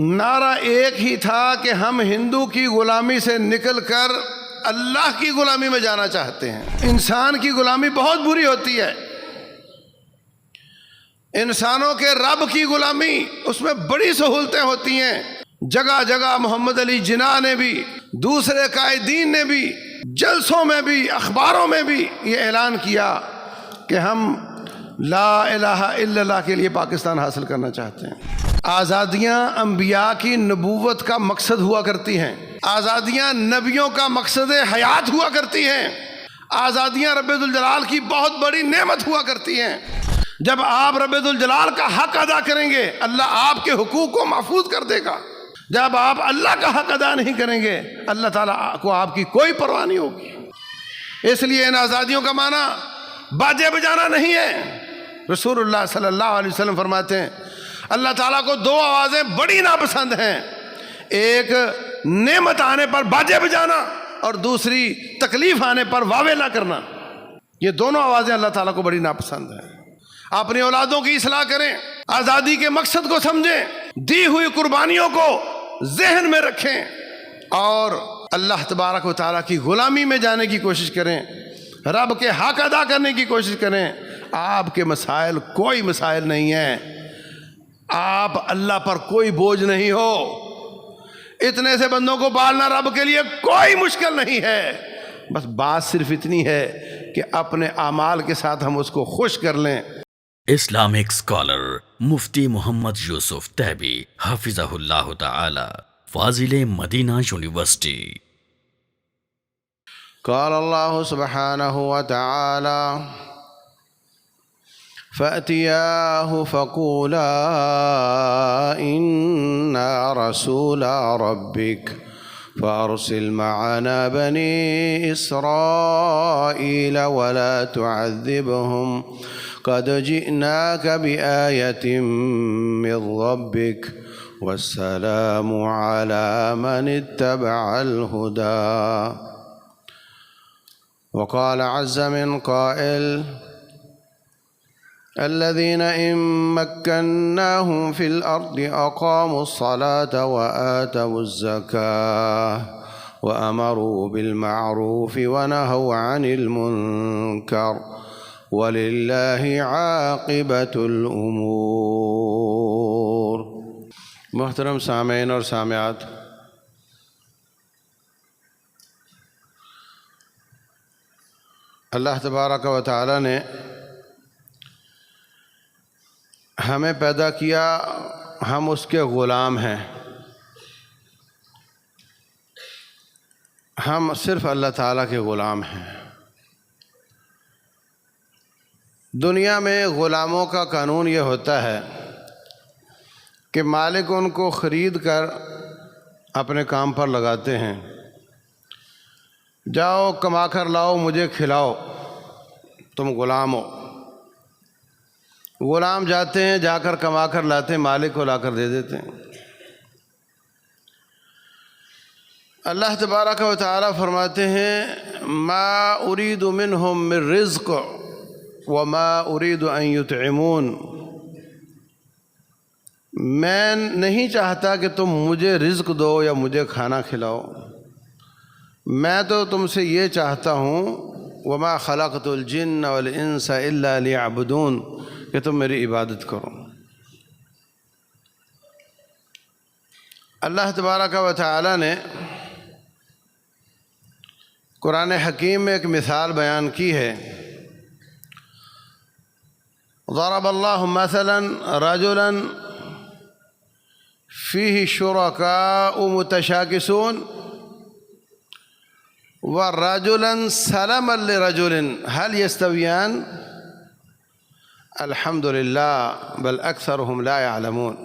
نعرہ ایک ہی تھا کہ ہم ہندو کی غلامی سے نکل کر اللہ کی غلامی میں جانا چاہتے ہیں۔ انسان کی غلامی بہت بری ہوتی ہے، انسانوں کے رب کی غلامی، اس میں بڑی سہولتیں ہوتی ہیں۔ جگہ جگہ محمد علی جناح نے بھی، دوسرے قائدین نے بھی، جلسوں میں بھی، اخباروں میں بھی یہ اعلان کیا کہ ہم لا الہ الا اللہ کے لیے پاکستان حاصل کرنا چاہتے ہیں۔ آزادیاں انبیاء کی نبوت کا مقصد ہوا کرتی ہیں، آزادیاں نبیوں کا مقصد حیات ہوا کرتی ہیں، آزادیاں رب ذوالجلال کی بہت بڑی نعمت ہوا کرتی ہیں۔ جب آپ رب ذوالجلال کا حق ادا کریں گے، اللہ آپ کے حقوق کو محفوظ کر دے گا۔ جب آپ اللہ کا حق ادا نہیں کریں گے، اللہ تعالیٰ کو آپ کی کوئی پرواہ نہیں ہوگی۔ اس لیے ان آزادیوں کا معنی باجے بجانا نہیں ہے۔ رسول اللہ صلی اللہ علیہ وسلم فرماتے ہیں اللہ تعالیٰ کو دو آوازیں بڑی ناپسند ہیں، ایک نعمت آنے پر باجے بجانا اور دوسری تکلیف آنے پر واویلا کرنا۔ یہ دونوں آوازیں اللہ تعالیٰ کو بڑی ناپسند ہیں۔ اپنی اولادوں کی اصلاح کریں، آزادی کے مقصد کو سمجھیں، دی ہوئی قربانیوں کو ذہن میں رکھیں اور اللہ تبارک و تعالیٰ کی غلامی میں جانے کی کوشش کریں، رب کے حق ادا کرنے کی کوشش کریں۔ آپ کے مسائل کوئی مسائل نہیں ہیں، آپ اللہ پر کوئی بوجھ نہیں ہو۔ اتنے سے بندوں کو پالنا رب کے لیے کوئی مشکل نہیں ہے، بس بات صرف اتنی ہے کہ اپنے اعمال کے ساتھ ہم اس کو خوش کر لیں۔ اسلامک اسکالر مفتی محمد یوسف تیبی حفظہ اللہ تعالی، فاضل مدینہ یونیورسٹی۔ قال اللہ سبحانہ وتعالی فَأْتِيَاهُ فَقُولَا إِنَّا رَسُولَ رَبِّكَ فَأَرْسِلْ مَعَنَا بَنِي إِسْرَائِيلَ وَلَا تُعَذِّبْهُمْ قَدْ جِئْنَاكَ بِآيَةٍ مِّن رَّبِّكَ وَالسَّلَامُ عَلَىٰ مَنِ اتَّبَعَ الْهُدَىٰ۔ وقال عز من قائل الذين إن مكناهم في الأرض أقاموا الصلاة وآتوا الزكاة وأمروا بالمعروف ونهوا عن المنكر ولله عاقبة الأمور۔ محترم سامعین اور سامعات، اللہ تبارک و تعالی نے ہمیں پیدا کیا، ہم اس کے غلام ہیں، ہم صرف اللہ تعالیٰ کے غلام ہیں۔ دنیا میں غلاموں کا قانون یہ ہوتا ہے کہ مالک ان کو خرید کر اپنے کام پر لگاتے ہیں، جاؤ کما کر لاؤ مجھے کھلاؤ، تم غلام ہو۔ غلام جاتے ہیں، جا کر کما کر لاتے ہیں، مالک کو لا کر دے دیتے ہیں۔ اللہ تبارک و تعالی فرماتے ہیں ما اريد منهم من رزق وما اريد ان يطعمون، میں نہیں چاہتا کہ تم مجھے رزق دو یا مجھے کھانا کھلاؤ، میں تو تم سے یہ چاہتا ہوں وما خلقت الجن والانس الا ليعبدون، کہ تم میری عبادت کرو۔ اللہ تبارک و تعالی نے قرآن حکیم میں ایک مثال بیان کی ہے۔ ضرب اللہ مثلا رجلا فیہ شرکاء متشاکسون ورجلا سلما لرجل هل يستویان الحمد للہ بل اکثرهم لا يعلمون۔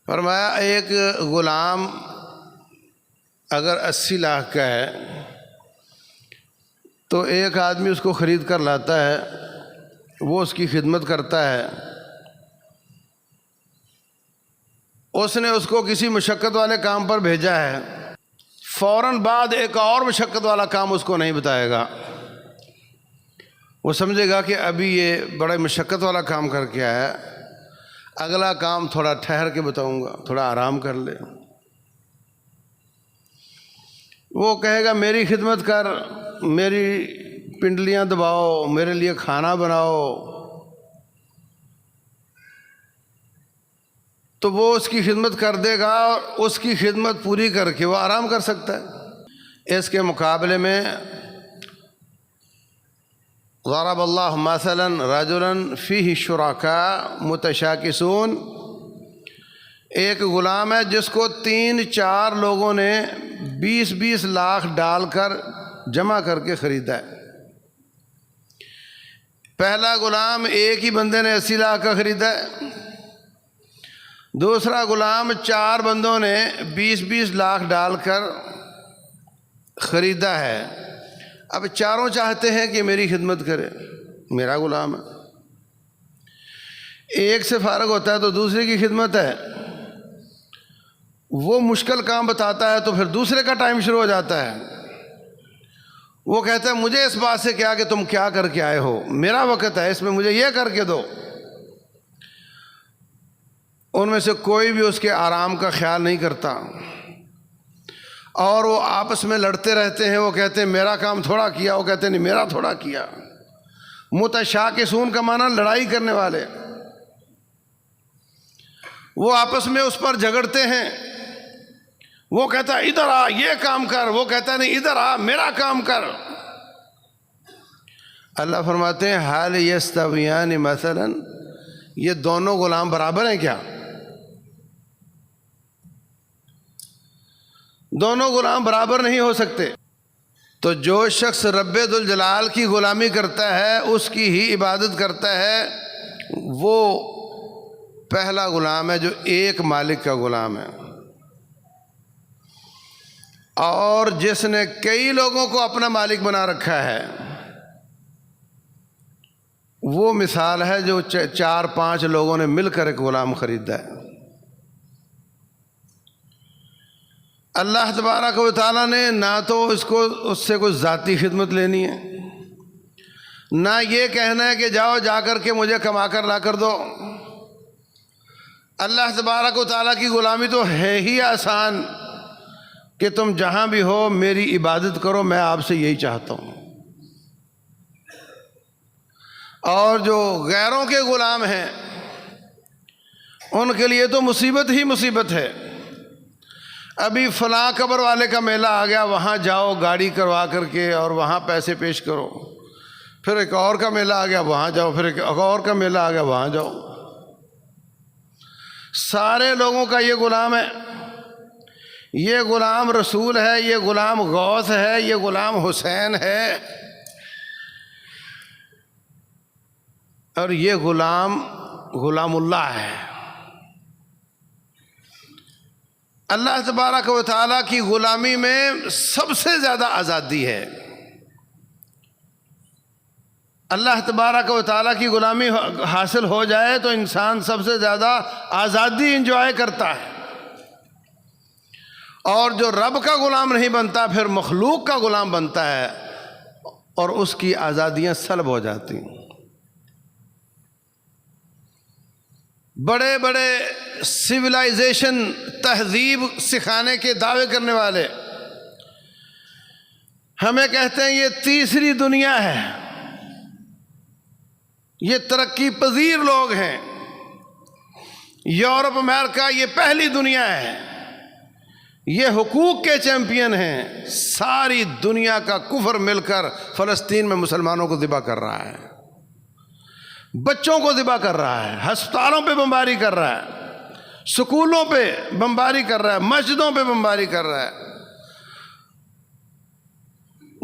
فرمایا ایک غلام اگر 80 لاکھ کا ہے تو ایک آدمی اس کو خرید کر لاتا ہے، وہ اس کی خدمت کرتا ہے، اس نے اس کو کسی مشقت والے کام پر بھیجا ہے، فوراً بعد ایک اور مشقت والا کام اس کو نہیں بتائے گا، وہ سمجھے گا کہ ابھی یہ بڑا مشقت والا کام کر کے آیا ہے۔ اگلا کام تھوڑا ٹھہر کے بتاؤں گا، تھوڑا آرام کر لے۔ وہ کہے گا میری خدمت کر، میری پنڈلیاں دباؤ، میرے لیے کھانا بناؤ، تو وہ اس کی خدمت کر دے گا، اور اس کی خدمت پوری کر کے وہ آرام کر سکتا ہے۔ اس کے مقابلے میں ضرب اللہ مثلا رجلا فیہ شرکاء متشاکسون، ایک غلام ہے جس کو 3-4 لوگوں نے 20-20 لاکھ ڈال کر جمع کر کے خریدا ہے۔ پہلا غلام ایک ہی بندے نے 80 لاکھ کا خریدا ہے، دوسرا غلام 4 بندوں نے 20-20 لاکھ ڈال کر خریدا ہے۔ اب چاروں چاہتے ہیں کہ میری خدمت کرے، میرا غلام ہے۔ ایک سے فارغ ہوتا ہے تو دوسرے کی خدمت ہے، وہ مشکل کام بتاتا ہے تو پھر دوسرے کا ٹائم شروع ہو جاتا ہے۔ وہ کہتا ہے مجھے اس بات سے کیا کہ تم کیا کر کے آئے ہو، میرا وقت ہے، اس میں مجھے یہ کر کے دو۔ ان میں سے کوئی بھی اس کے آرام کا خیال نہیں کرتا، اور وہ آپس میں لڑتے رہتے ہیں۔ وہ کہتے ہیں میرا کام تھوڑا کیا، وہ کہتے ہیں نہیں میرا تھوڑا کیا۔ متشاکسون کا معنی لڑائی کرنے والے، وہ آپس میں اس پر جھگڑتے ہیں۔ وہ کہتا ہے ادھر آ یہ کام کر، وہ کہتا ہے نہیں ادھر آ میرا کام کر۔ اللہ فرماتے ہیں حال یستویان مثلا، یہ دونوں غلام برابر ہیں کیا؟ دونوں غلام برابر نہیں ہو سکتے۔ تو جو شخص رب ذوالجلال کی غلامی کرتا ہے، اس کی ہی عبادت کرتا ہے، وہ پہلا غلام ہے جو ایک مالک کا غلام ہے۔ اور جس نے کئی لوگوں کو اپنا مالک بنا رکھا ہے، وہ مثال ہے جو 4-5 لوگوں نے مل کر ایک غلام خریدا ہے۔ اللہ تبارک و تعالیٰ نے نہ تو اس سے کوئی ذاتی خدمت لینی ہے، نہ یہ کہنا ہے کہ جاؤ جا کر کے مجھے کما کر لا کر دو۔ اللہ تبارک و تعالیٰ کی غلامی تو ہے ہی آسان کہ تم جہاں بھی ہو میری عبادت کرو، میں آپ سے یہی چاہتا ہوں۔ اور جو غیروں کے غلام ہیں ان کے لیے تو مصیبت ہی مصیبت ہے۔ ابھی فلاں قبر والے کا میلہ آ گیا، وہاں جاؤ گاڑی کروا کر کے اور وہاں پیسے پیش کرو۔ پھر ایک اور کا میلہ آ گیا، وہاں جاؤ۔ پھر ایک اور کا میلہ آ گیا، وہاں جاؤ۔ سارے لوگوں کا یہ غلام ہے، یہ غلام رسول ہے، یہ غلام غوث ہے، یہ غلام حسین ہے، اور یہ غلام اللہ ہے۔ اللہ تبارک و تعالیٰ کی غلامی میں سب سے زیادہ آزادی ہے۔ اللہ تبارک و تعالیٰ کی غلامی حاصل ہو جائے تو انسان سب سے زیادہ آزادی انجوائے کرتا ہے، اور جو رب کا غلام نہیں بنتا پھر مخلوق کا غلام بنتا ہے، اور اس کی آزادیاں سلب ہو جاتی ہیں۔ بڑے بڑے سویلائزیشن، تہذیب سکھانے کے دعوے کرنے والے ہمیں کہتے ہیں یہ تیسری دنیا ہے، یہ ترقی پذیر لوگ ہیں، یورپ امریکہ یہ پہلی دنیا ہے، یہ حقوق کے چیمپئن ہیں۔ ساری دنیا کا کفر مل کر فلسطین میں مسلمانوں کو ذبح کر رہا ہے، بچوں کو ذبح کر رہا ہے، ہسپتالوں پہ بمباری کر رہا ہے، سکولوں پہ بمباری کر رہا ہے، مسجدوں پہ بمباری کر رہا ہے۔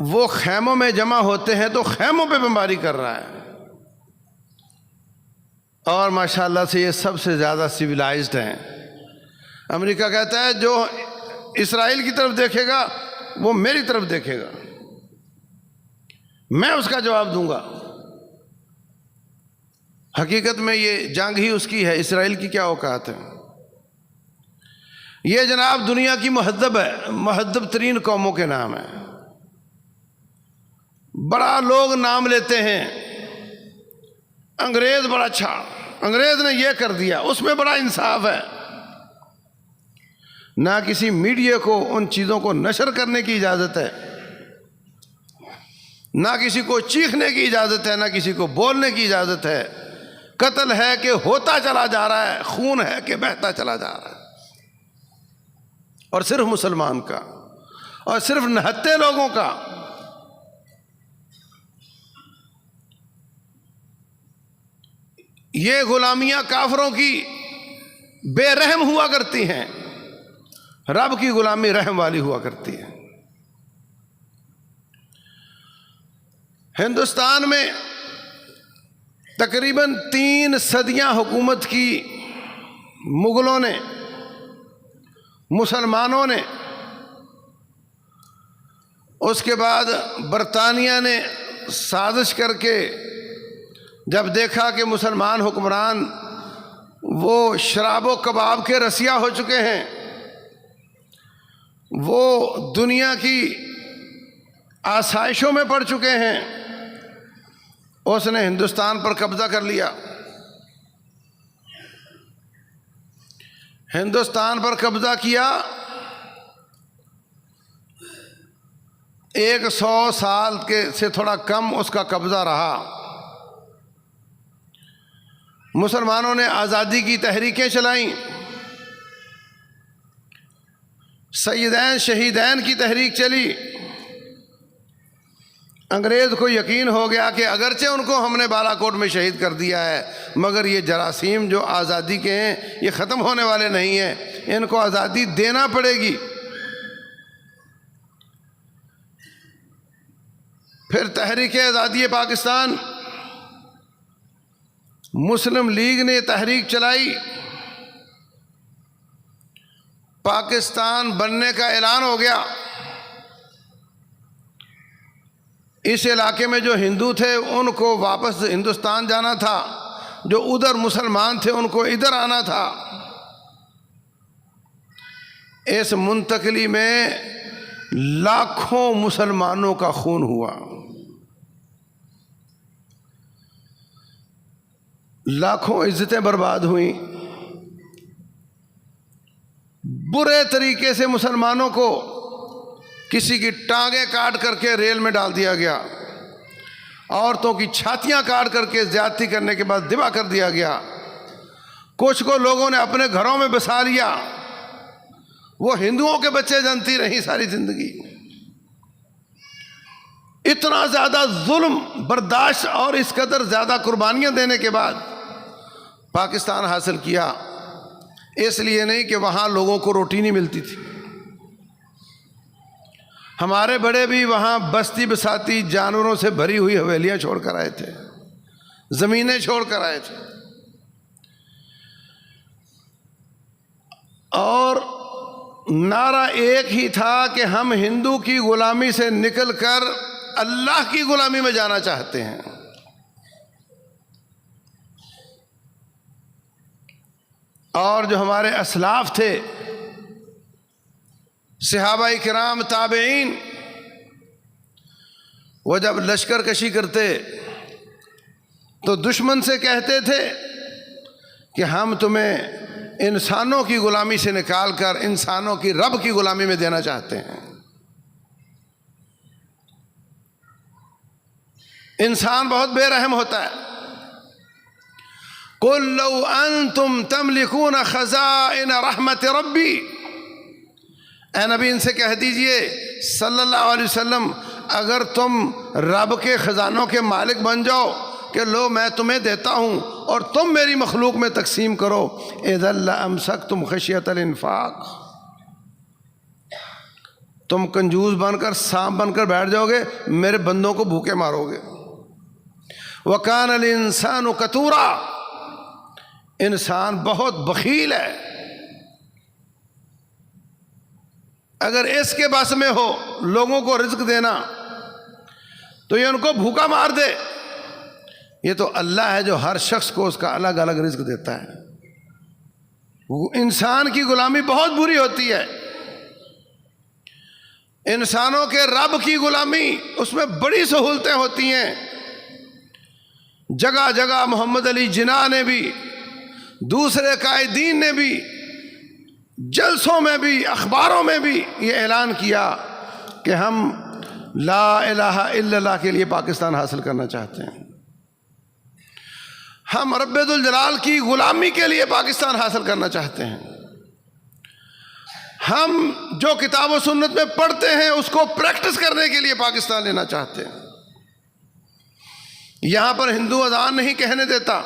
وہ خیموں میں جمع ہوتے ہیں تو خیموں پہ بمباری کر رہا ہے، اور ماشاءاللہ سے یہ سب سے زیادہ سویلائزڈ ہیں۔ امریکہ کہتا ہے جو اسرائیل کی طرف دیکھے گا وہ میری طرف دیکھے گا، میں اس کا جواب دوں گا۔ حقیقت میں یہ جنگ ہی اس کی ہے، اسرائیل کی کیا اوقات ہے؟ یہ جناب دنیا کی مہذب ہے، مہذب ترین قوموں کے نام ہے۔ بڑا لوگ نام لیتے ہیں، انگریز بڑا اچھا، انگریز نے یہ کر دیا، اس میں بڑا انصاف ہے۔ نہ کسی میڈیا کو ان چیزوں کو نشر کرنے کی اجازت ہے، نہ کسی کو چیخنے کی اجازت ہے، نہ کسی کو بولنے کی اجازت ہے۔ قتل ہے کہ ہوتا چلا جا رہا ہے، خون ہے کہ بہتا چلا جا رہا ہے، اور صرف مسلمان کا، اور صرف نہتے لوگوں کا۔ یہ غلامیاں کافروں کی بے رحم ہوا کرتی ہیں، رب کی غلامی رحم والی ہوا کرتی ہے۔ ہندوستان میں تقریباً 3 صدیاں حکومت کی مغلوں نے، مسلمانوں نے، اس کے بعد برطانیہ نے سازش کر کے جب دیکھا کہ مسلمان حکمران وہ شراب و کباب کے رسیا ہو چکے ہیں، وہ دنیا کی آسائشوں میں پڑ چکے ہیں، اس نے ہندوستان پر قبضہ کر لیا۔ ہندوستان پر قبضہ کیا، 100 سال کے سے تھوڑا کم اس کا قبضہ رہا۔ مسلمانوں نے آزادی کی تحریکیں چلائیں، سیدین شہیدین کی تحریک چلی۔ انگریز کو یقین ہو گیا کہ اگرچہ ان کو ہم نے بالا کوٹ میں شہید کر دیا ہے، مگر یہ جراثیم جو آزادی کے ہیں یہ ختم ہونے والے نہیں ہیں، ان کو آزادی دینا پڑے گی۔ پھر تحریک آزادی پاکستان، مسلم لیگ نے تحریک چلائی، پاکستان بننے کا اعلان ہو گیا۔ اس علاقے میں جو ہندو تھے ان کو واپس ہندوستان جانا تھا، جو ادھر مسلمان تھے ان کو ادھر آنا تھا۔ اس منتقلی میں لاکھوں مسلمانوں کا خون ہوا، لاکھوں عزتیں برباد ہوئیں، برے طریقے سے مسلمانوں کو کسی کی ٹانگیں کاٹ کر کے ریل میں ڈال دیا گیا، عورتوں کی چھاتیاں کاٹ کر کے زیادتی کرنے کے بعد ذبح کر دیا گیا، کچھ کو لوگوں نے اپنے گھروں میں بسا لیا، وہ ہندوؤں کے بچے جنتی رہیں ساری زندگی۔ اتنا زیادہ ظلم برداشت اور اس قدر زیادہ قربانیاں دینے کے بعد پاکستان حاصل کیا، اس لیے نہیں کہ وہاں لوگوں کو روٹی نہیں ملتی تھی۔ ہمارے بڑے بھی وہاں بستی بساتی جانوروں سے بھری ہوئی حویلیاں چھوڑ کر آئے تھے، زمینیں چھوڑ کر آئے تھے، اور نعرہ ایک ہی تھا کہ ہم ہندو کی غلامی سے نکل کر اللہ کی غلامی میں جانا چاہتے ہیں۔ اور جو ہمارے اسلاف تھے، صحابہ کرام، تابعین، وہ جب لشکر کشی کرتے تو دشمن سے کہتے تھے کہ ہم تمہیں انسانوں کی غلامی سے نکال کر انسانوں کی رب کی غلامی میں دینا چاہتے ہیں۔ انسان بہت بے رحم ہوتا ہے۔ قُلْ لَوْ أَنْتُمْ تَمْلِكُونَ خَزَائِنَ رَحْمَةِ رَبِّي، اے نبی ان سے کہہ دیجئے صلی اللہ علیہ وسلم، اگر تم رب کے خزانوں کے مالک بن جاؤ کہ لو میں تمہیں دیتا ہوں اور تم میری مخلوق میں تقسیم کرو، اِذًا لَأَمْسَكْتُمْ خَشْيَةَ الْإِنفَاقِ، تم کنجوس بن کر سانپ بن کر بیٹھ جاؤ گے، میرے بندوں کو بھوکے مارو گے۔ وَكَانَ الْإِنسَانُ قَتُورًا، انسان بہت بخیل ہے۔ اگر اس کے بس میں ہو لوگوں کو رزق دینا تو یہ ان کو بھوکا مار دے۔ یہ تو اللہ ہے جو ہر شخص کو اس کا الگ الگ رزق دیتا ہے۔ انسان کی غلامی بہت بری ہوتی ہے۔ انسانوں کے رب کی غلامی، اس میں بڑی سہولتیں ہوتی ہیں۔ جگہ جگہ محمد علی جناح نے بھی دوسرے قائدین نے بھی جلسوں میں بھی اخباروں میں بھی یہ اعلان کیا کہ ہم لا الہ الا اللہ کے لیے پاکستان حاصل کرنا چاہتے ہیں، ہم رب ذوالجلال کی غلامی کے لیے پاکستان حاصل کرنا چاہتے ہیں، ہم جو کتاب و سنت میں پڑھتے ہیں اس کو پریکٹس کرنے کے لیے پاکستان لینا چاہتے ہیں۔ یہاں پر ہندو اذان نہیں کہنے دیتا،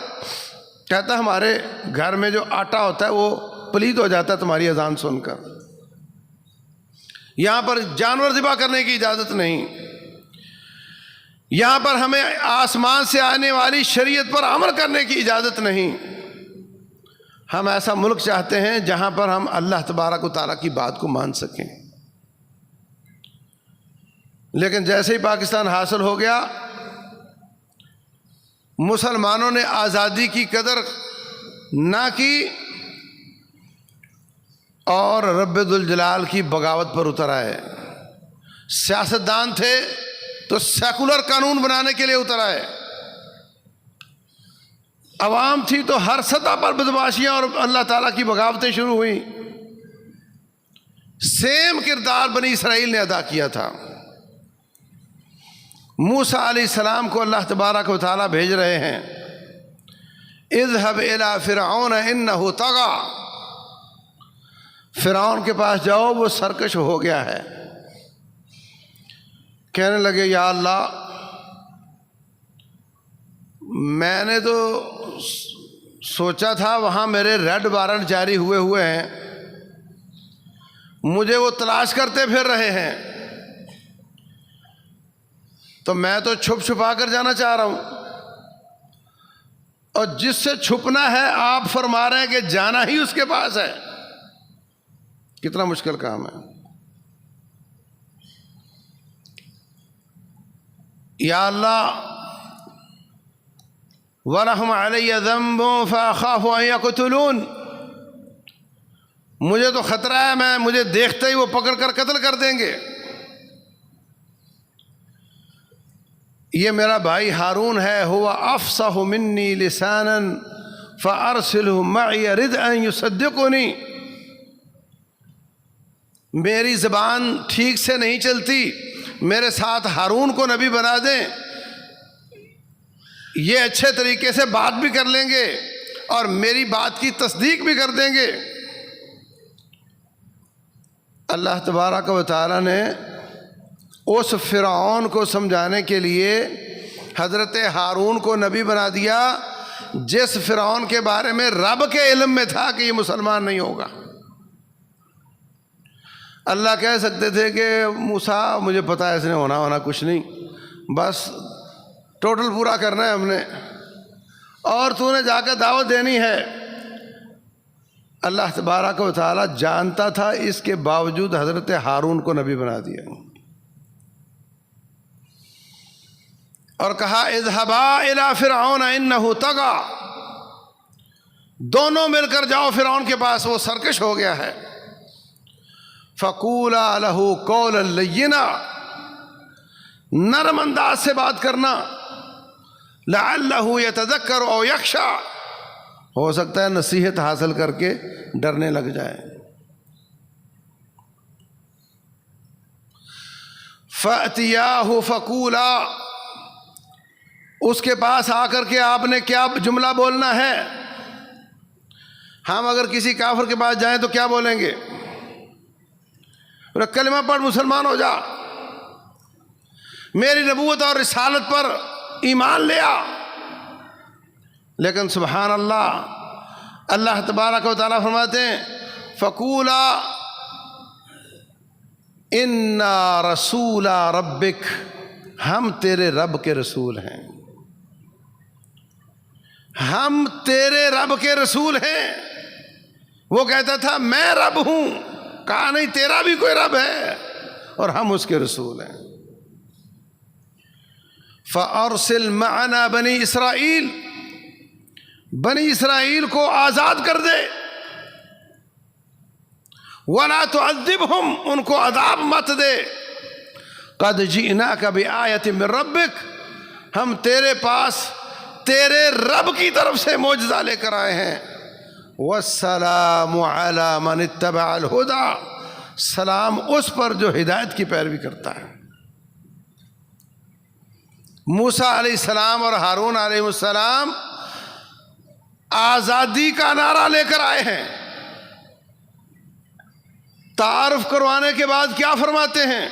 کہتا ہمارے گھر میں جو آٹا ہوتا ہے وہ پلید ہو جاتا ہے تمہاری اذان سن کر۔ یہاں پر جانور ذبح کرنے کی اجازت نہیں، یہاں پر ہمیں آسمان سے آنے والی شریعت پر عمل کرنے کی اجازت نہیں۔ ہم ایسا ملک چاہتے ہیں جہاں پر ہم اللہ تبارک و تعالیٰ کی بات کو مان سکیں۔ لیکن جیسے ہی پاکستان حاصل ہو گیا، مسلمانوں نے آزادی کی قدر نہ کی اور رب ذوالجلال کی بغاوت پر اتر آئے۔ سیاستدان تھے تو سیکولر قانون بنانے کے لیے اتر آئے، عوام تھی تو ہر سطح پر بدماشیاں اور اللہ تعالیٰ کی بغاوتیں شروع ہوئیں۔ سیم کردار بنی اسرائیل نے ادا کیا تھا۔ موسیٰ علیہ السلام کو اللہ تبارک و تعالیٰ بھیج رہے ہیں، اذهب الى فرعون انه طغى، فرعون کے پاس جاؤ وہ سرکش ہو گیا ہے۔ کہنے لگے یا اللہ میں نے تو سوچا تھا وہاں میرے ریڈ وارنٹ جاری ہوئے ہیں، مجھے وہ تلاش کرتے پھر رہے ہیں، تو میں تو چھپ چھپا کر جانا چاہ رہا ہوں، اور جس سے چھپنا ہے آپ فرما رہے ہیں کہ جانا ہی اس کے پاس ہے۔ کتنا مشکل کام ہے۔ یا اللہ وَلَهُمْ عَلَيَّ ذَنْبٌ فَأَخَافُ أَن يَقْتُلُونِ، مجھے تو خطرہ ہے مجھے دیکھتے ہی وہ پکڑ کر قتل کر دیں گے۔ یہ میرا بھائی ہارون ہے، هو أفصح مني لسانا فأرسله معي رد أن يصدقني، میری زبان ٹھیک سے نہیں چلتی، میرے ساتھ ہارون کو نبی بنا دیں، یہ اچھے طریقے سے بات بھی کر لیں گے اور میری بات کی تصدیق بھی کر دیں گے۔ اللہ تبارک و تعالیٰ نے اس فرعون کو سمجھانے کے لیے حضرت ہارون کو نبی بنا دیا جس فرعون کے بارے میں رب کے علم میں تھا کہ یہ مسلمان نہیں ہوگا۔ اللہ کہہ سکتے تھے کہ موسیٰ مجھے پتہ ہے اس نے ہونا کچھ نہیں، بس ٹوٹل پورا کرنا ہے ہم نے، اور تو نے جا کے دعوت دینی ہے۔ اللہ تبارک و تعالیٰ جانتا تھا، اس کے باوجود حضرت ہارون کو نبی بنا دیا اور کہا اذهبا الى فرعون انه طغى، دونوں مل کر جاؤ فرعون کے پاس، وہ سرکش ہو گیا ہے۔ فَقُولَا لَهُ قَوْلًا لَيِّنًا، نرم انداز سے بات کرنا، لَعَلَّهُ يَتَذَكَّرُ أَوْ يَخْشَىٰ، ہو سکتا ہے نصیحت حاصل کر کے ڈرنے لگ جائے۔ فَأْتِيَاهُ فَقُولَا، اس کے پاس آ کر کے آپ نے کیا جملہ بولنا ہے؟ ہم اگر کسی کافر کے پاس جائیں تو کیا بولیں گے؟ کلمہ پڑھ مسلمان ہو جا، میری نبوت اور رسالت پر ایمان لے آ۔ لیکن سبحان اللہ، اللہ تبارک و تعالیٰ فرماتے ہیں فَقُولَا إِنَّا رَسُولَ رَبِّكَ، ہم تیرے رب کے رسول ہیں، ہم تیرے رب کے رسول ہیں۔ وہ کہتا تھا میں رب ہوں، کہا نہیں تیرا بھی کوئی رب ہے اور ہم اس کے رسول ہیں۔ فَأَرْسِلْ مَعَنَا بنی اسرائیل، بنی اسرائیل کو آزاد کر دے، وَلَا تُعَذِّبْهُمْ، ان کو عذاب مت دے، قَدْ جِئْنَاكَ بِآیَةٍ مِّن رَبِّكَ، ہم تیرے پاس تیرے رب کی طرف سے معجزہ لے کر آئے ہیں۔ والسلام علی من اتبع الہدی، سلام اس پر جو ہدایت کی پیروی کرتا ہے۔ موسیٰ علیہ السلام اور ہارون علیہ السلام آزادی کا نعرہ لے کر آئے ہیں۔ تعارف کروانے کے بعد کیا فرماتے ہیں؟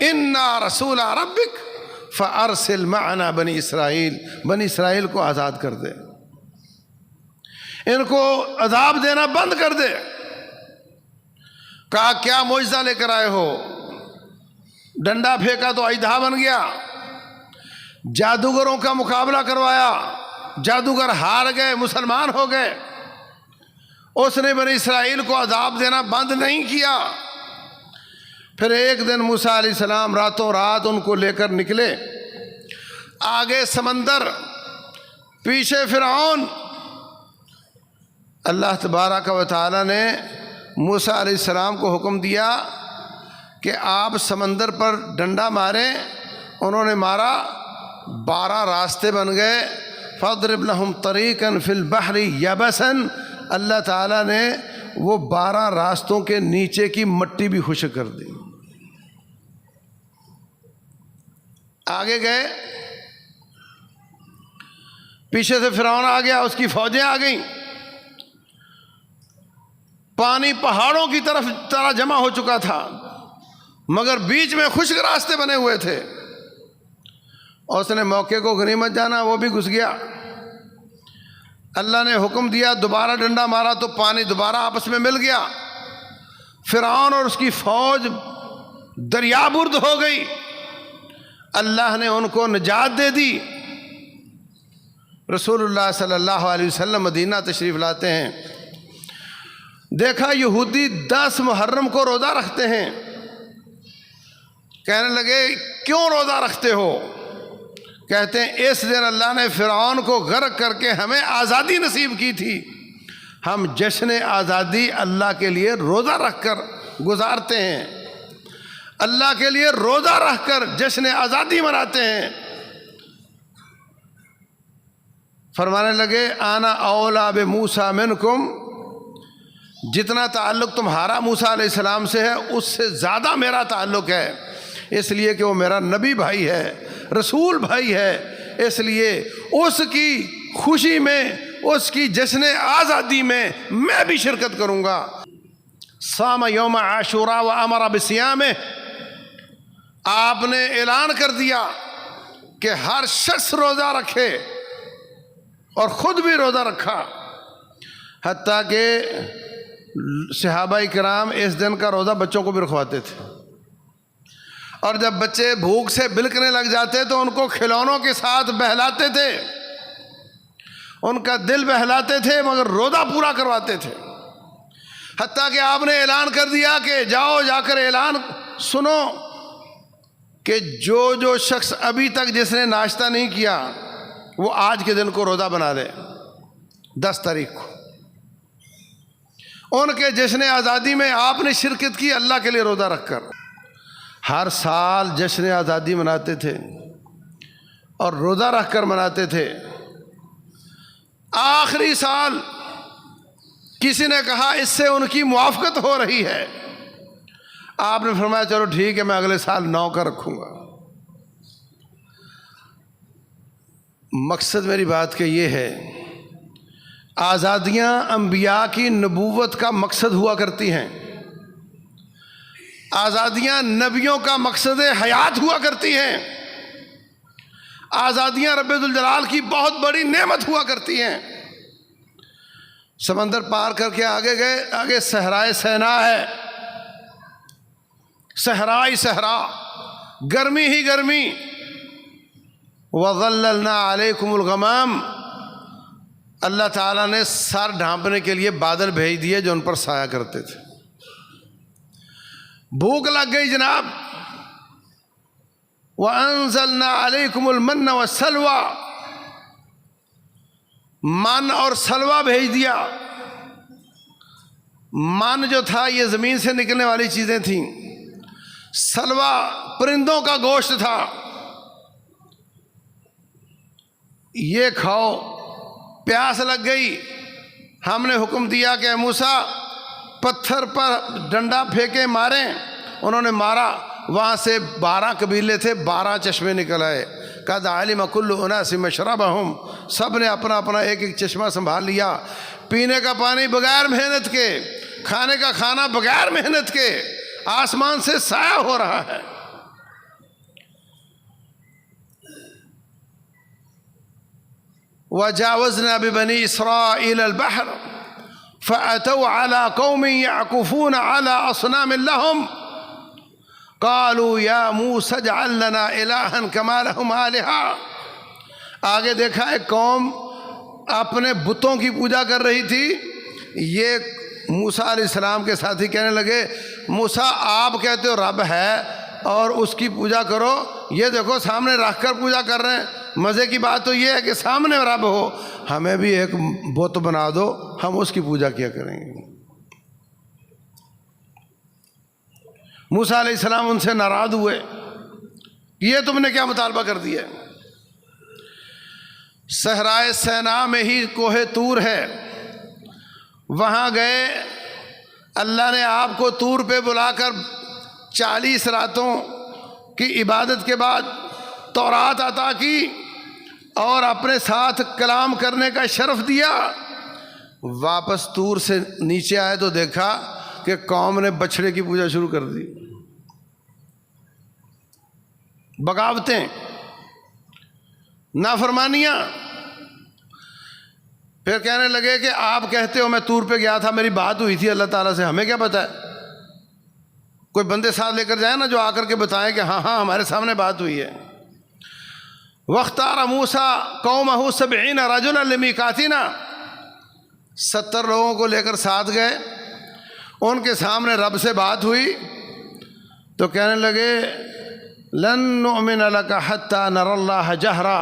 انا رسول ربک فارسل معنا بنی اسرائیل، بنی اسرائیل کو آزاد کر دے، ان کو عذاب دینا بند کر دے۔ کہا کیا معجزہ لے کر آئے ہو؟ ڈنڈا پھینکا تو اژدہا بن گیا، جادوگروں کا مقابلہ کروایا، جادوگر ہار گئے، مسلمان ہو گئے۔ اس نے بنی اسرائیل کو عذاب دینا بند نہیں کیا۔ پھر ایک دن موسیٰ علیہ السلام راتوں رات ان کو لے کر نکلے، آگے سمندر، پیچھے فرعون۔ اللہ تبارک و تعالی نے موسیٰ علیہ السلام کو حکم دیا کہ آپ سمندر پر ڈنڈا ماریں۔ انہوں نے مارا، 12 راستے بن گئے۔ فاضرب لهم طریقا فی البحر یبسا، اللہ تعالیٰ نے وہ 12 راستوں کے نیچے کی مٹی بھی خشک کر دی۔ آگے گئے، پیچھے سے فرعون آ گیا، اس کی فوجیں آ گئیں، پانی پہاڑوں کی طرح جمع ہو چکا تھا، مگر بیچ میں خشک راستے بنے ہوئے تھے۔ اور اس نے موقع کو غنیمت جانا، وہ بھی گھس گیا۔ اللہ نے حکم دیا، دوبارہ ڈنڈا مارا تو پانی دوبارہ آپس میں مل گیا۔ فرعون اور اس کی فوج دریا برد ہو گئی، اللہ نے ان کو نجات دے دی۔ رسول اللہ صلی اللہ علیہ وسلم مدینہ تشریف لاتے ہیں، دیکھا یہودی 10 محرم کو روزہ رکھتے ہیں۔ کہنے لگے کیوں روزہ رکھتے ہو؟ کہتے ہیں اس دن اللہ نے فرعون کو غرق کر کے ہمیں آزادی نصیب کی تھی، ہم جشن آزادی اللہ کے لیے روزہ رکھ کر گزارتے ہیں، اللہ کے لیے روزہ رکھ کر جشن آزادی مناتے ہیں۔ فرمانے لگے انا اولا بموسیٰ منکم، جتنا تعلق تمہارا موسیٰ علیہ السلام سے ہے اس سے زیادہ میرا تعلق ہے، اس لیے کہ وہ میرا نبی بھائی ہے، رسول بھائی ہے، اس لیے اس کی خوشی میں، اس کی جشن آزادی میں بھی شرکت کروں گا۔ صام یوم عاشوراء و امر بصیامہ، آپ نے اعلان کر دیا کہ ہر شخص روزہ رکھے، اور خود بھی روزہ رکھا، حتیٰ کہ صحابہ کرام اس دن کا روزہ بچوں کو بھی رکھواتے تھے، اور جب بچے بھوک سے بلکنے لگ جاتے تو ان کو کھلونوں کے ساتھ بہلاتے تھے، ان کا دل بہلاتے تھے، مگر روزہ پورا کرواتے تھے۔ حتیٰ کہ آپ نے اعلان کر دیا کہ جاؤ، جا کر اعلان سنو کہ جو شخص ابھی تک جس نے ناشتہ نہیں کیا وہ آج کے دن کو روزہ بنا لے، 10 تاریخ کو۔ ان کے جشن آزادی میں آپ نے شرکت کی، اللہ کے لیے روزہ رکھ کر۔ ہر سال جشن آزادی مناتے تھے اور روزہ رکھ کر مناتے تھے۔ آخری سال کسی نے کہا اس سے ان کی موافقت ہو رہی ہے، آپ نے فرمایا چلو ٹھیک ہے، میں اگلے سال 9 کا رکھوں گا۔ مقصد میری بات کا یہ ہے، آزادیاں انبیاء کی نبوت کا مقصد ہوا کرتی ہیں، آزادیاں نبیوں کا مقصد حیات ہوا کرتی ہیں، آزادیاں رب ذوالجلال کی بہت بڑی نعمت ہوا کرتی ہیں۔ سمندر پار کر کے آگے گئے، آگے صحرائے سینا ہے، صحرائی صحرا، گرمی ہی گرمی۔ وَظَلَّلْنَا عَلَيْكُمُ الْغَمَامَ، اللہ تعالیٰ نے سر ڈھانپنے کے لیے بادل بھیج دیے جو ان پر سایہ کرتے تھے۔ بھوک لگ گئی جناب، وَأَنزَلْنَا عَلَيْكُمُ الْمَنَّ وَالسَّلْوَىٰ، من اور سلوہ بھیج دیا۔ من جو تھا یہ زمین سے نکلنے والی چیزیں تھیں، سلوہ پرندوں کا گوشت تھا، یہ کھاؤ۔ پیاس لگ گئی، ہم نے حکم دیا کہ موسیٰ پتھر پر ڈنڈا پھینکے ماریں، انہوں نے مارا، وہاں سے 12 قبیلے تھے، 12 چشمے نکل آئے۔ قد علم کل اناس مشربہم، سب نے اپنا اپنا ایک ایک چشمہ سنبھال لیا۔ پینے کا پانی بغیر محنت کے، کھانے کا کھانا بغیر محنت کے، آسمان سے سایہ ہو رہا ہے۔ وجاوزنا ببنی اسرائیل البحر فأتوا على قوم يعكفون على أصنام لهم قالوا يا موسى اجعل لنا إلها كما لهم آلهة۔ آگے دیکھا ایک قوم اپنے بتوں کی پوجا کر رہی تھی۔ یہ موسیٰ علیہ السلام کے ساتھی کہنے لگے موسیٰ آپ کہتے ہو رب ہے اور اس کی پوجا کرو، یہ دیکھو سامنے رکھ کر پوجا کر رہے ہیں۔ مزے کی بات تو یہ ہے کہ سامنے رب ہو، ہمیں بھی ایک بت بنا دو، ہم اس کی پوجا کیا کریں گے۔ موسیٰ علیہ السلام ان سے ناراض ہوئے، یہ تم نے کیا مطالبہ کر دیا؟ صحرائے سینا میں ہی کوہ طور ہے، وہاں گئے، اللہ نے آپ کو طور پہ بلا کر 40 راتوں کی عبادت کے بعد تورات عطا کی اور اپنے ساتھ کلام کرنے کا شرف دیا۔ واپس طور سے نیچے آئے تو دیکھا کہ قوم نے بچھڑے کی پوجا شروع کر دی، بغاوتیں، نافرمانیاں۔ پھر کہنے لگے کہ آپ کہتے ہو میں طور پہ گیا تھا، میری بات ہوئی تھی اللہ تعالیٰ سے، ہمیں کیا پتہ ہے؟ کوئی بندے ساتھ لے کر جائے نا جو آ کر کے بتائیں کہ ہاں ہاں ہمارے سامنے بات ہوئی ہے۔ وَاخْتَارَ مُوسَىٰ قَوْمَهُ 70 رَجُلًا لِمِيقَاتِنَا، 70 لوگوں کو لے کر ساتھ گئے، ان کے سامنے رب سے بات ہوئی تو کہنے لگے لَن نُؤْمِنَ لَكَ حَتَّىٰ نَرَى اللَّهَ جَهْرًا،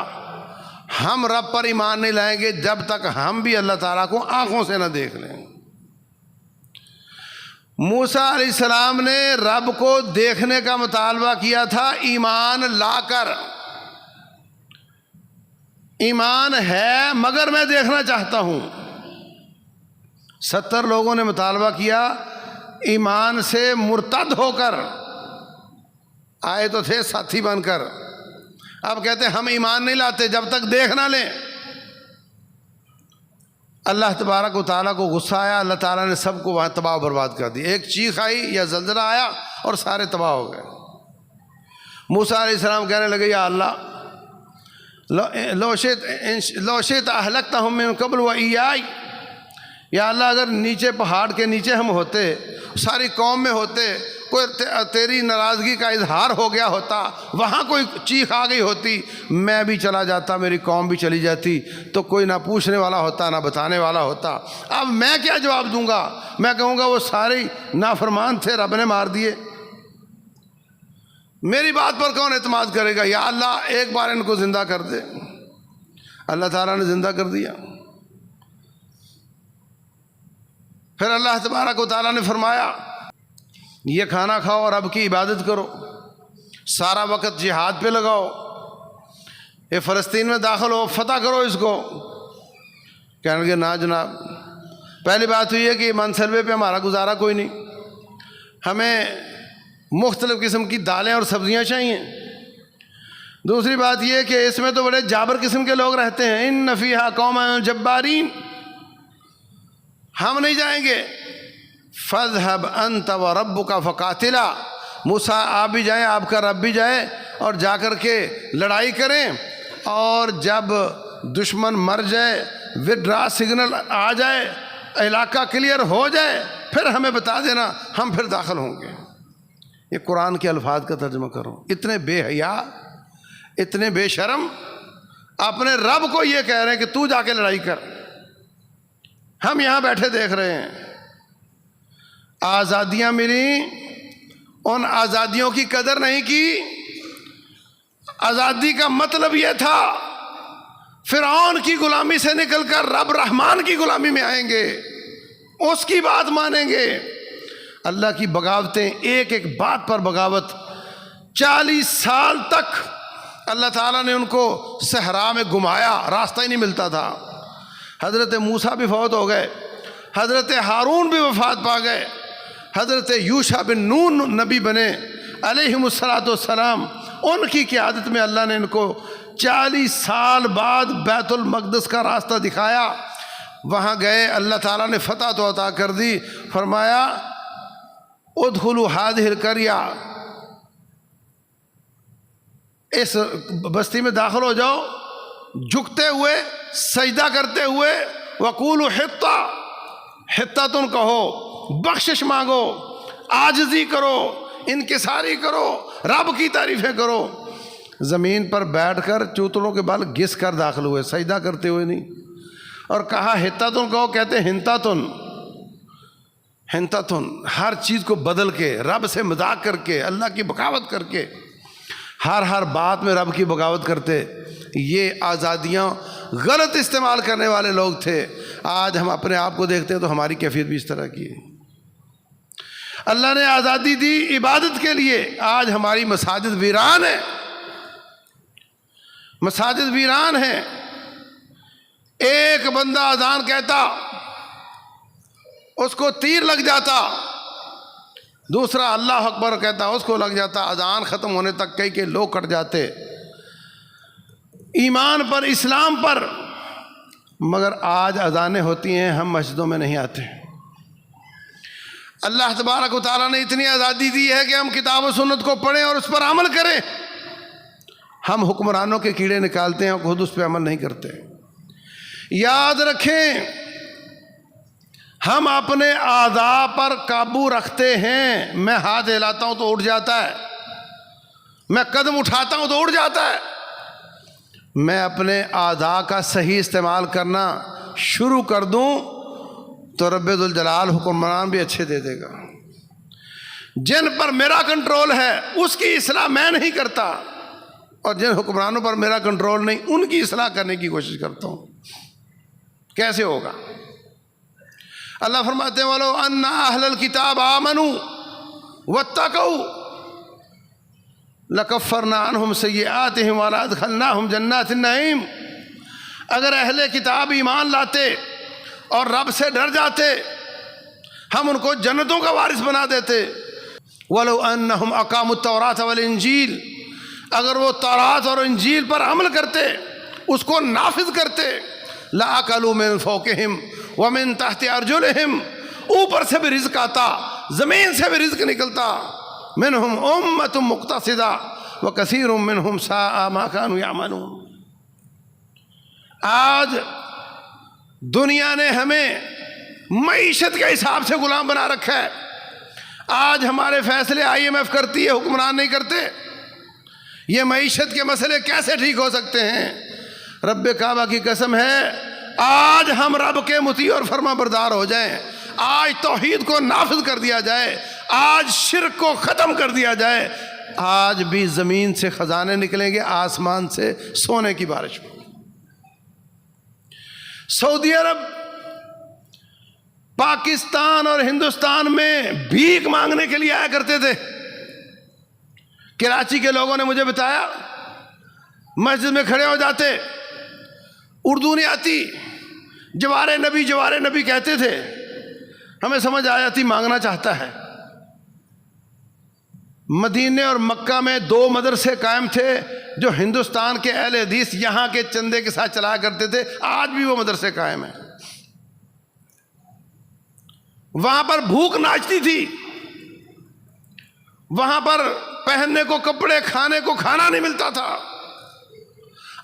ہم رب پر ایمان نہیں لائیں گے جب تک ہم بھی اللہ تعالیٰ کو آنکھوں سے نہ دیکھ لیں۔ موسیٰ علیہ السلام نے رب کو دیکھنے کا مطالبہ کیا تھا ایمان لا کر، ایمان ہے مگر میں دیکھنا چاہتا ہوں۔ 70 لوگوں نے مطالبہ کیا ایمان سے مرتد ہو کر، آئے تو تھے ساتھی بن کر، اب کہتے ہیں ہم ایمان نہیں لاتے جب تک دیکھ نہ لیں۔ اللہ تبارک و تعالیٰ کو غصہ آیا، اللہ تعالیٰ نے سب کو وہاں تباہ و برباد کر دی، ایک چیخ آئی یا زلزلہ آیا اور سارے تباہ ہو گئے۔ موسیٰ علیہ السلام کہنے لگے یا اللہ لو شئت اہلکتہم من قبل و ایائی، یا اللہ اگر نیچے پہاڑ کے نیچے ہم ہوتے، ساری قوم میں ہوتے، کوئی تیری ناراضگی کا اظہار ہو گیا ہوتا، وہاں کوئی چیخ آ گئی ہوتی، میں بھی چلا جاتا، میری قوم بھی چلی جاتی، تو کوئی نہ پوچھنے والا ہوتا نہ بتانے والا ہوتا۔ اب میں کیا جواب دوں گا؟ میں کہوں گا وہ سارے نافرمان تھے، رب نے مار دیے، میری بات پر کون اعتماد کرے گا؟ یا اللہ ایک بار ان کو زندہ کر دے۔ اللہ تعالیٰ نے زندہ کر دیا۔ پھر اللہ تبارک و تعالیٰ نے فرمایا یہ کھانا کھاؤ اور رب کی عبادت کرو، سارا وقت جہاد پہ لگاؤ، یہ فلسطین میں داخل ہو، فتح کرو اس کو۔ کہنے لگے نا جناب، پہلی بات تو یہ کہ منصلبے پہ ہمارا گزارا کوئی نہیں، ہمیں مختلف قسم کی دالیں اور سبزیاں چاہیے۔ دوسری بات یہ کہ اس میں تو بڑے جابر قسم کے لوگ رہتے ہیں، ان فیہا قوما جبارین، ہم نہیں جائیں گے۔ فاذهب انت وربک فقاتلا، موسیٰ آپ بھی جائیں، آپ کا رب بھی جائے اور جا کر کے لڑائی کریں، اور جب دشمن مر جائے، وڈرا سگنل آ جائے، علاقہ کلیئر ہو جائے، پھر ہمیں بتا دینا، ہم پھر داخل ہوں گے۔ یہ قرآن کے الفاظ کا ترجمہ کرو، اتنے بے حیا، اتنے بے شرم، اپنے رب کو یہ کہہ رہے ہیں کہ تو جا کے لڑائی کر، ہم یہاں بیٹھے دیکھ رہے ہیں۔ آزادیاں ملی، ان آزادیوں کی قدر نہیں کی۔ آزادی کا مطلب یہ تھا فرعون کی غلامی سے نکل کر رب رحمان کی غلامی میں آئیں گے، اس کی بات مانیں گے۔ اللہ کی بغاوتیں، ایک ایک بات پر بغاوت، 40 سال تک اللہ تعالیٰ نے ان کو صحرا میں گھمایا، راستہ ہی نہیں ملتا تھا۔ حضرت موسیٰ بھی فوت ہو گئے، حضرت ہارون بھی وفات پا گئے، حضرت یوشع بن نون نبی بنے علیہم الصلاۃ والسلام، ان کی قیادت میں اللہ نے ان کو 40 سال بعد بیت المقدس کا راستہ دکھایا۔ وہاں گئے، اللہ تعالیٰ نے فتح تو عطا کر دی، فرمایا ادخلوا هذه القرية، اس بستی میں داخل ہو جاؤ، جھکتے ہوئے سجدہ کرتے ہوئے، وقولوا حطۃ کہو، بخشش مانگو، عاجزی کرو، انکساری کرو، رب کی تعریفیں کرو۔ زمین پر بیٹھ کر چوتڑوں کے بال گھس کر داخل ہوئے، سجدہ کرتے ہوئے نہیں، اور کہا حطۃ کہو، کہتے حنطۃ، ہر چیز کو بدل کے، رب سے مذاق کر کے، اللہ کی بغاوت کر کے، ہر بات میں رب کی بغاوت کرتے۔ یہ آزادیاں غلط استعمال کرنے والے لوگ تھے۔ آج ہم اپنے آپ کو دیکھتے ہیں تو ہماری کیفیت بھی اس طرح کی ہے۔ اللہ نے آزادی دی عبادت کے لیے، آج ہماری مساجد ویران ہے، مساجد ویران ہیں۔ ایک بندہ اذان کہتا، اس کو تیر لگ جاتا، دوسرا اللہ اکبر کہتا، اس کو لگ جاتا، اذان ختم ہونے تک کئی لوگ کٹ جاتے ایمان پر، اسلام پر۔ مگر آج اذانیں ہوتی ہیں، ہم مسجدوں میں نہیں آتے۔ اللہ تبارک و تعالیٰ نے اتنی آزادی دی ہے کہ ہم کتاب و سنت کو پڑھیں اور اس پر عمل کریں۔ ہم حکمرانوں کے کیڑے نکالتے ہیں اور خود اس پہ عمل نہیں کرتے۔ یاد رکھیں، ہم اپنے اعضاء پر قابو رکھتے ہیں۔ میں ہاتھ ہلاتا ہوں تو اٹھ جاتا ہے، میں قدم اٹھاتا ہوں تو اٹھ جاتا ہے۔ میں اپنے اعضاء کا صحیح استعمال کرنا شروع کر دوں تو رب ذوالجلال حکمران بھی اچھے دے دے گا۔ جن پر میرا کنٹرول ہے اس کی اصلاح میں نہیں کرتا، اور جن حکمرانوں پر میرا کنٹرول نہیں ان کی اصلاح کرنے کی کوشش کرتا ہوں۔ کیسے ہوگا؟ اللہ فرماتے ہیں وَلَوْ أَنَّ أَهْلَ الْكِتَابَ آمَنُوا وَاتَّقَوْا لَكَفَّرْنَا عَنْهُمْ سَيِّئَاتِهِمْ وَلَأَدْخَلْنَاهُمْ جَنَّاتِ النَّعِيمِ۔ اگر اہل کتاب ایمان لاتے اور رب سے ڈر جاتے، ہم ان کو جنتوں کا وارث بنا دیتے۔ وَلَوْ أَنَّهُمْ أَقَامُوا التَّوْرَاةَ وَالْإِنْجِيلَ، اگر وہ تورات اور انجیل پر عمل کرتے، اس کو نافذ کرتے، لَأَكَلُوا مِنْ فَوْقِهِمْ وَمِنْ تَحْتِ أَرْجُلِهِمْ، اوپر سے بھی رزق آتا، زمین سے بھی رزق نکلتا۔ مِنْهُمْ أُمَّةٌ مُقْتَصِدَةٌ وَكَثِيرٌ مِنْهُمْ سَاءَ مَا كَانُوا يَعْمَلُونَ۔ آج دنیا نے ہمیں معیشت کے حساب سے غلام بنا رکھا ہے۔ آج ہمارے فیصلے IMF کرتی ہے، حکمران نہیں کرتے۔ یہ معیشت کے مسئلے کیسے ٹھیک ہو سکتے ہیں؟ رب کعبہ کی قسم ہے، آج ہم رب کے مطیع اور فرما بردار ہو جائیں، آج توحید کو نافذ کر دیا جائے، آج شرک کو ختم کر دیا جائے، آج بھی زمین سے خزانے نکلیں گے، آسمان سے سونے کی بارش ہوگی۔ سعودی عرب، پاکستان اور ہندوستان میں بھیک مانگنے کے لیے آیا کرتے تھے۔ کراچی کے لوگوں نے مجھے بتایا، مسجد میں کھڑے ہو جاتے، اردو نہیں آتی، جوار نبی کہتے تھے، ہمیں سمجھ آ جاتی مانگنا چاہتا ہے۔ مدینے اور مکہ میں 2 مدرسے قائم تھے جو ہندوستان کے اہل حدیث یہاں کے چندے کے ساتھ چلایا کرتے تھے، آج بھی وہ مدرسے قائم ہیں۔ وہاں پر بھوک ناچتی تھی، وہاں پر پہننے کو کپڑے، کھانے کو کھانا نہیں ملتا تھا۔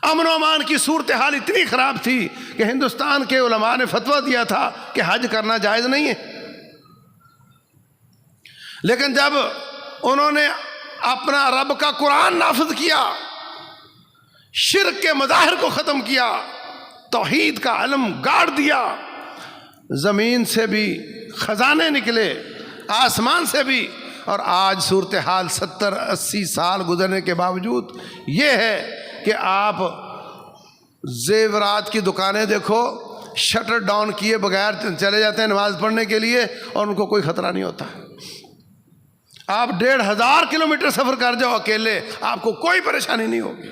امن و امان کی صورتحال اتنی خراب تھی کہ ہندوستان کے علماء نے فتویٰ دیا تھا کہ حج کرنا جائز نہیں ہے۔ لیکن جب انہوں نے اپنا رب کا قرآن نافذ کیا، شرک کے مظاہر کو ختم کیا، توحید کا علم گاڑ دیا، زمین سے بھی خزانے نکلے، آسمان سے بھی، اور آج صورتحال 70-80 سال گزرنے کے باوجود یہ ہے کہ آپ زیورات کی دکانیں دیکھو، شٹر ڈاؤن کیے بغیر چلے جاتے ہیں نماز پڑھنے کے لیے، اور ان کو کوئی خطرہ نہیں ہوتا۔ آپ 1500 کلومیٹر سفر کر جاؤ اکیلے، آپ کو کوئی پریشانی نہیں ہوگی۔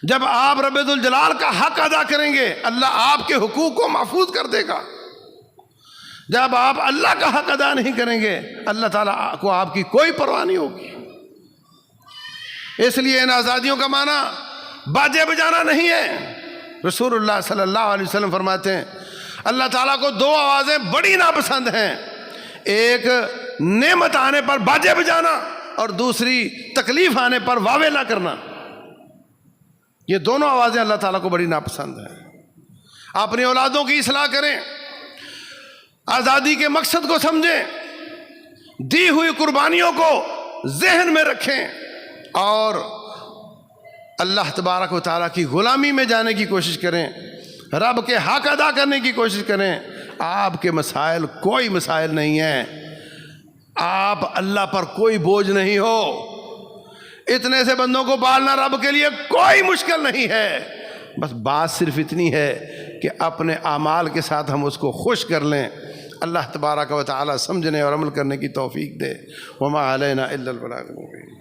جب آپ رب ذوالجلال کا حق ادا کریں گے اللہ آپ کے حقوق کو محفوظ کر دے گا. جب آپ اللہ کا حق ادا نہیں کریں گے اللہ تعالیٰ کو آپ کی کوئی پرواہ نہیں ہوگی. اس لیے ان آزادیوں کا معنی باجے بجانا نہیں ہے. رسول اللہ صلی اللہ علیہ وسلم فرماتے ہیں اللہ تعالیٰ کو دو آوازیں بڑی ناپسند ہیں، ایک نعمت آنے پر باجے بجانا اور دوسری تکلیف آنے پر واویلا کرنا. یہ دونوں آوازیں اللہ تعالیٰ کو بڑی ناپسند ہیں. اپنی اولادوں کی اصلاح کریں، آزادی کے مقصد کو سمجھیں، دی ہوئی قربانیوں کو ذہن میں رکھیں اور اللہ تبارک و تعالیٰ کی غلامی میں جانے کی کوشش کریں، رب کے حق ادا کرنے کی کوشش کریں. آپ کے مسائل کوئی مسائل نہیں ہیں، آپ اللہ پر کوئی بوجھ نہیں ہو. اتنے سے بندوں کو پالنا رب کے لیے کوئی مشکل نہیں ہے. بس بات صرف اتنی ہے کہ اپنے اعمال کے ساتھ ہم اس کو خوش کر لیں. اللہ تبارک و تعالیٰ سمجھنے اور عمل کرنے کی توفیق دے. وما علینا الا البلاغ المبین.